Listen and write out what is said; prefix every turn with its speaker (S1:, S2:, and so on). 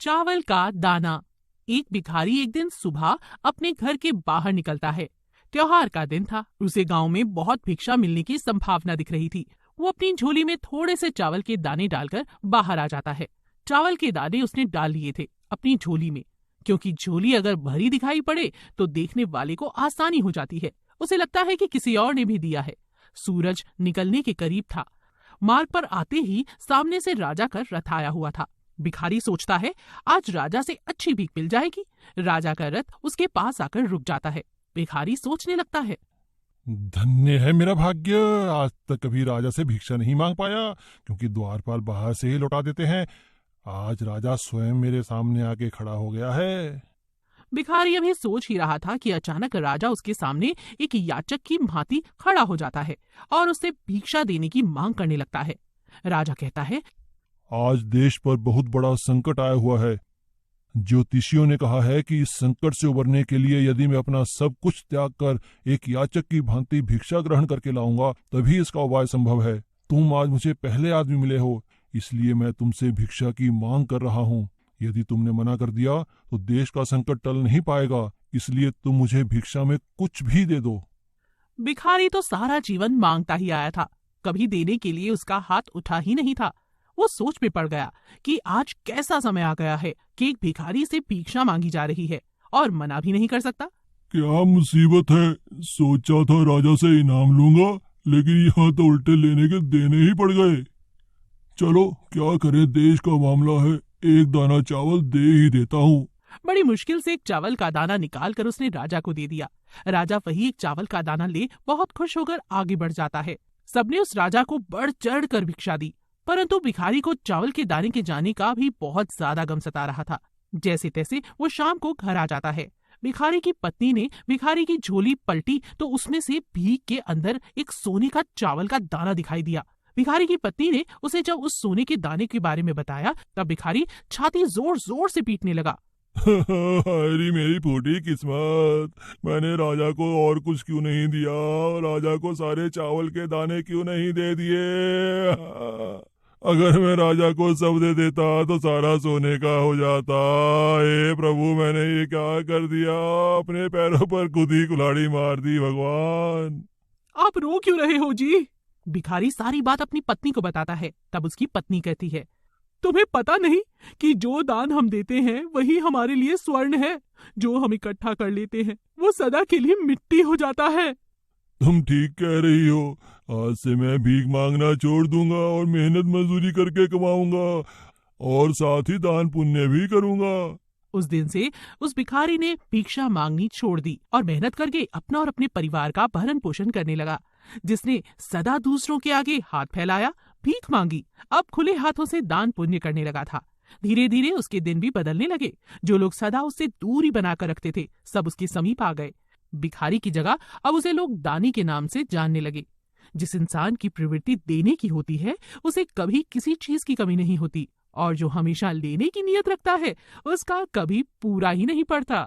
S1: चावल का दाना। एक भिखारी एक दिन सुबह अपने घर के बाहर निकलता है। त्योहार का दिन था। उसे गांव में बहुत भिक्षा मिलने की संभावना दिख रही थी। वो अपनी झोली में थोड़े से चावल के दाने डालकर बाहर आ जाता है। चावल के दाने उसने डाल लिए थे अपनी झोली में, क्योंकि झोली अगर भरी दिखाई पड़े तो देखने वाले को आसानी हो जाती है। उसे लगता है कि किसी और ने भी दिया है। सूरज निकलने के करीब था। मार्ग पर आते ही सामने से राजा का रथ आया हुआ था। भिखारी सोचता है आज राजा से अच्छी भीख मिल जाएगी। राजा का रथ उसके पास आकर रुक जाता है। भिखारी सोचने लगता है,
S2: धन्य है मेरा भाग्य, आज तक कभी राजा से भिक्षा नहीं मांग पाया, क्योंकि द्वारपाल बाहर से ही लौटा देते हैं। आज राजा स्वयं मेरे सामने आके खड़ा हो गया है।
S1: भिखारी अभी सोच ही रहा था कि अचानक राजा उसके सामने एक याचक की भांति खड़ा हो जाता है और उससे भिक्षा देने की मांग करने लगता है। राजा कहता है,
S2: आज देश पर बहुत बड़ा संकट आया हुआ है। ज्योतिषियों ने कहा है कि इस संकट से उबरने के लिए यदि मैं अपना सब कुछ त्याग कर एक याचक की भांति भिक्षा ग्रहण करके लाऊंगा, तभी इसका उपाय संभव है। तुम आज मुझे पहले आदमी मिले हो, इसलिए मैं तुमसे भिक्षा की मांग कर रहा हूँ। यदि तुमने मना कर दिया तो देश का संकट टल नहीं पाएगा, इसलिए तुम मुझे भिक्षा में कुछ भी दे दो।
S1: भिखारी तो सारा जीवन मांगता ही आया था, कभी देने के लिए उसका हाथ उठा ही नहीं था। वो सोच में पड़ गया कि आज कैसा समय आ गया है कि एक भिखारी से भिक्षा मांगी जा रही है और मना भी नहीं कर सकता।
S2: क्या मुसीबत है, सोचा था राजा से इनाम लूंगा, लेकिन यहाँ तो उल्टे लेने के देने ही पड़ गए। चलो क्या करे, देश का मामला है, एक दाना चावल दे ही देता हूँ।
S1: बड़ी मुश्किल से एक चावल का दाना निकाल कर उसने राजा को दे दिया। राजा वही एक चावल का दाना ले बहुत खुश होकर आगे बढ़ जाता है। सबने उस राजा को बढ़ चढ़ कर भिक्षा दी, परंतु भिखारी को चावल के दाने के जाने का भी बहुत ज्यादा गम सता रहा था। जैसे तैसे वो शाम को घर आ जाता है। भिखारी की पत्नी ने भिखारी की झोली पलटी तो उसमें से भीख के अंदर एक सोने का चावल का दाना दिखाई दिया। भिखारी की पत्नी ने उसे जब उस सोने के दाने के बारे में बताया तब भिखारी छाती जोर जोर से पीटने लगा।
S2: अरे मेरी फूटी किस्मत, मैंने राजा को और कुछ क्यों नहीं दिया, राजा को सारे चावल के दाने क्यों नहीं दे दिए। अगर मैं राजा को सब दे देता तो सारा सोने का हो जाता। हे प्रभु, मैंने ये क्या कर दिया, अपने पैरों पर खुद ही कुल्हाड़ी मार दी। भगवान,
S1: आप रो क्यों रहे हो जी? भिखारी सारी बात अपनी पत्नी को बताता है। तब उसकी पत्नी कहती है, तुम्हें पता नहीं कि जो दान हम देते हैं वही हमारे लिए स्वर्ण है। जो हम इकट्ठा कर लेते हैं वो सदा के लिए मिट्टी हो जाता है।
S2: तुम ठीक कह रही हो, आज से मैं भीख मांगना छोड़ दूंगा और मेहनत मजदूरी करके कमाऊंगा और साथ ही दान पुण्य भी करूंगा।
S1: उस दिन से उस भिखारी ने भिक्षा मांगनी छोड़ दी और मेहनत करके अपना और अपने परिवार का भरण पोषण करने लगा। जिसने सदा दूसरों के आगे हाथ फैलाया, भीख मांगी, अब खुले हाथों से दान पुण्य करने लगा था। धीरे धीरे उसके दिन भी बदलने लगे। जो लोग सदा उससे दूरी बनाकर रखते थे सब उसके समीप आ गए। भिखारी की जगह अब उसे लोग दानी के नाम से जानने लगे। जिस इंसान की प्रवृत्ति देने की होती है उसे कभी किसी चीज की कमी नहीं होती, और जो हमेशा लेने की नियत रखता है उसका कभी पूरा ही नहीं पड़ता।